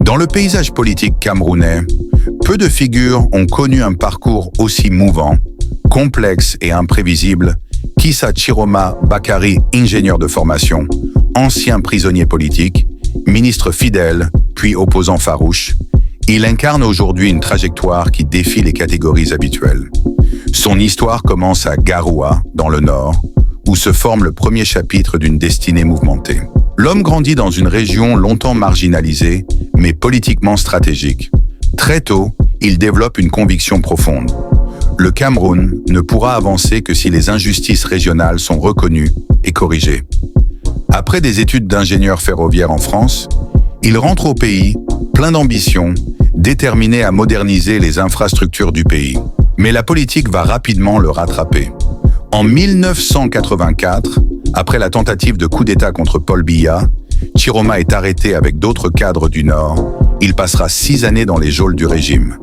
Dans le paysage politique camerounais, peu de figures ont connu un parcours aussi mouvant, complexe et imprévisible qu'Issa Chiroma Bakary, ingénieur de formation, ancien prisonnier politique, ministre fidèle, puis opposant farouche. Il incarne aujourd'hui une trajectoire qui défie les catégories habituelles. Son histoire commence à Garoua, dans le nord, où se forme le premier chapitre d'une destinée mouvementée. L'homme grandit dans une région longtemps marginalisée, mais politiquement stratégique. Très tôt, il développe une conviction profonde. Le Cameroun ne pourra avancer que si les injustices régionales sont reconnues et corrigées. Après des études d'ingénieur ferroviaire en France, il rentre au pays, plein d'ambition, déterminé à moderniser les infrastructures du pays. Mais la politique va rapidement le rattraper. En 1984, après la tentative de coup d'État contre Paul Biya, Chiroma est arrêté avec d'autres cadres du Nord. Il passera 6 années dans les geôles du régime.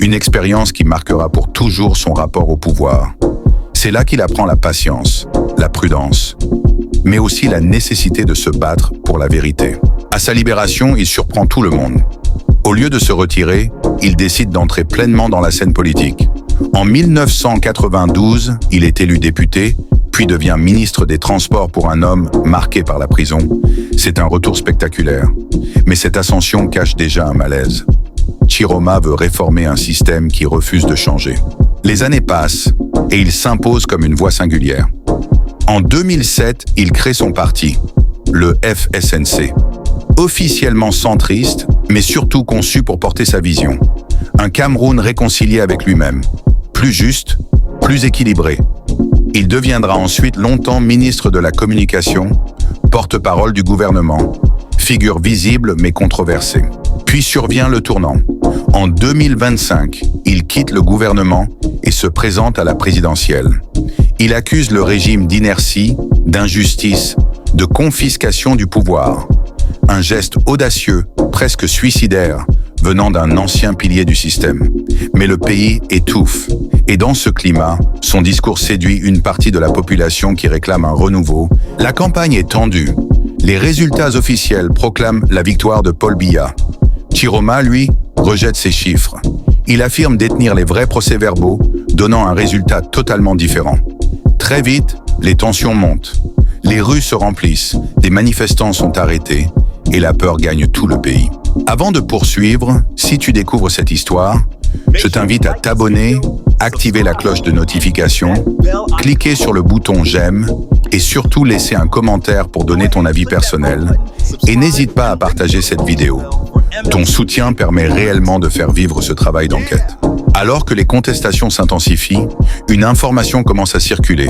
Une expérience qui marquera pour toujours son rapport au pouvoir. C'est là qu'il apprend la patience, la prudence, mais aussi la nécessité de se battre pour la vérité. À sa libération, il surprend tout le monde. Au lieu de se retirer, il décide d'entrer pleinement dans la scène politique. En 1992, il est élu député, puis devient ministre des Transports pour un homme marqué par la prison. C'est un retour spectaculaire. Mais cette ascension cache déjà un malaise. Chiroma veut réformer un système qui refuse de changer. Les années passent et il s'impose comme une voix singulière. En 2007, il crée son parti, le FSNC. Officiellement centriste, mais surtout conçu pour porter sa vision. Un Cameroun réconcilié avec lui-même, plus juste, plus équilibré. Il deviendra ensuite longtemps ministre de la Communication, porte-parole du gouvernement, figure visible mais controversée. Puis survient le tournant. En 2025, il quitte le gouvernement et se présente à la présidentielle. Il accuse le régime d'inertie, d'injustice, de confiscation du pouvoir. Un geste audacieux, presque suicidaire, venant d'un ancien pilier du système. Mais le pays étouffe. Et dans ce climat, son discours séduit une partie de la population qui réclame un renouveau. La campagne est tendue. Les résultats officiels proclament la victoire de Paul Biya. Chiroma, lui, rejette ces chiffres. Il affirme détenir les vrais procès-verbaux, donnant un résultat totalement différent. Très vite, les tensions montent. Les rues se remplissent, des manifestants sont arrêtés et la peur gagne tout le pays. Avant de poursuivre, si tu découvres cette histoire, je t'invite à t'abonner, activer la cloche de notification, cliquer sur le bouton j'aime et surtout laisser un commentaire pour donner ton avis personnel. Et n'hésite pas à partager cette vidéo. Ton soutien permet réellement de faire vivre ce travail d'enquête. Alors que les contestations s'intensifient, une information commence à circuler.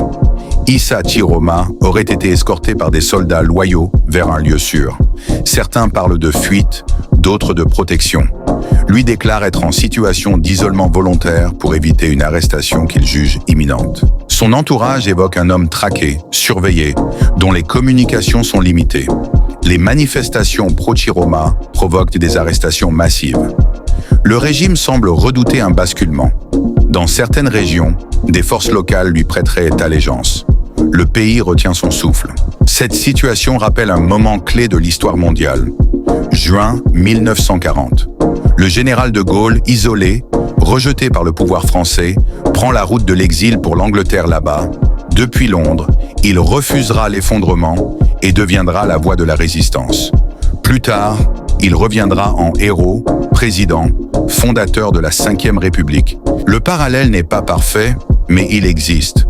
Issa Chiroma aurait été escorté par des soldats loyaux vers un lieu sûr. Certains parlent de fuite, d'autres de protection. Lui déclare être en situation d'isolement volontaire pour éviter une arrestation qu'il juge imminente. Son entourage évoque un homme traqué, surveillé, dont les communications sont limitées. Les manifestations pro-Chiroma provoquent des arrestations massives. Le régime semble redouter un basculement. Dans certaines régions, des forces locales lui prêteraient allégeance. Le pays retient son souffle. Cette situation rappelle un moment clé de l'histoire mondiale. Juin 1940. Le général de Gaulle, isolé, rejeté par le pouvoir français, prend la route de l'exil pour l'Angleterre là-bas. Depuis Londres, il refusera l'effondrement et deviendra la voix de la résistance. Plus tard, il reviendra en héros, président, fondateur de la Ve République. Le parallèle n'est pas parfait, mais il existe.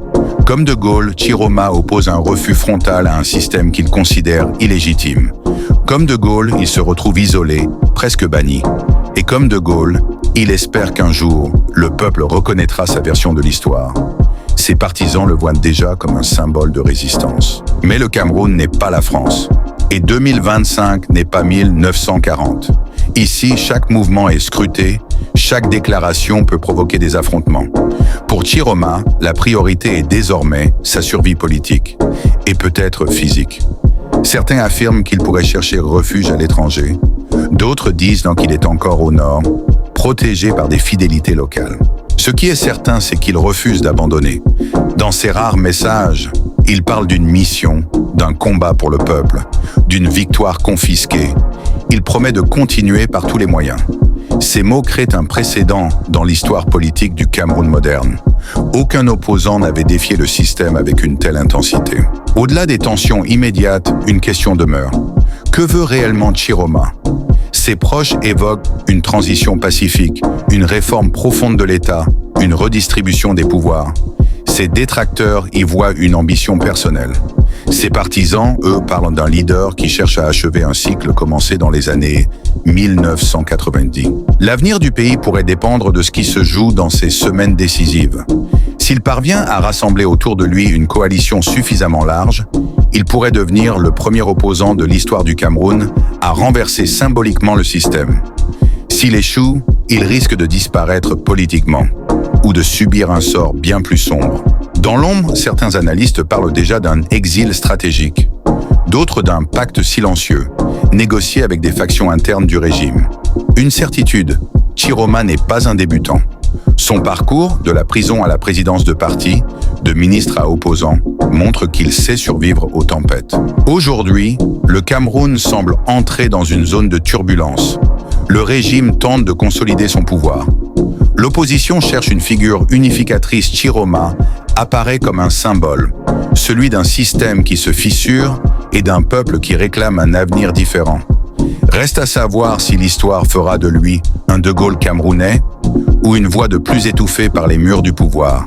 Comme de Gaulle, Chiroma oppose un refus frontal à un système qu'il considère illégitime. Comme de Gaulle, il se retrouve isolé, presque banni. Et comme de Gaulle, il espère qu'un jour, le peuple reconnaîtra sa version de l'histoire. Ses partisans le voient déjà comme un symbole de résistance. Mais le Cameroun n'est pas la France. Et 2025 n'est pas 1940. Ici, chaque mouvement est scruté, chaque déclaration peut provoquer des affrontements. Pour Chiroma, la priorité est désormais sa survie politique, et peut-être physique. Certains affirment qu'il pourrait chercher refuge à l'étranger. D'autres disent qu'il est encore au nord, protégé par des fidélités locales. Ce qui est certain, c'est qu'il refuse d'abandonner. Dans ses rares messages, il parle d'une mission, d'un combat pour le peuple, d'une victoire confisquée. Il promet de continuer par tous les moyens. Ces mots créent un précédent dans l'histoire politique du Cameroun moderne. Aucun opposant n'avait défié le système avec une telle intensité. Au-delà des tensions immédiates, une question demeure. Que veut réellement Tchiroma ? Ses proches évoquent une transition pacifique, une réforme profonde de l'État, une redistribution des pouvoirs. Ses détracteurs y voient une ambition personnelle. Ses partisans, eux, parlent d'un leader qui cherche à achever un cycle commencé dans les années 1990. L'avenir du pays pourrait dépendre de ce qui se joue dans ces semaines décisives. S'il parvient à rassembler autour de lui une coalition suffisamment large, il pourrait devenir le premier opposant de l'histoire du Cameroun à renverser symboliquement le système. S'il échoue, il risque de disparaître politiquement ou de subir un sort bien plus sombre. Dans l'ombre, certains analystes parlent déjà d'un exil stratégique, d'autres d'un pacte silencieux, négocié avec des factions internes du régime. Une certitude, Tchiroma n'est pas un débutant. Son parcours, de la prison à la présidence de parti, de ministre à opposant, montre qu'il sait survivre aux tempêtes. Aujourd'hui, le Cameroun semble entrer dans une zone de turbulence. Le régime tente de consolider son pouvoir. L'opposition cherche une figure unificatrice. Tchiroma apparaît comme un symbole, celui d'un système qui se fissure et d'un peuple qui réclame un avenir différent. Reste à savoir si l'histoire fera de lui un De Gaulle camerounais ou une voix de plus étouffée par les murs du pouvoir.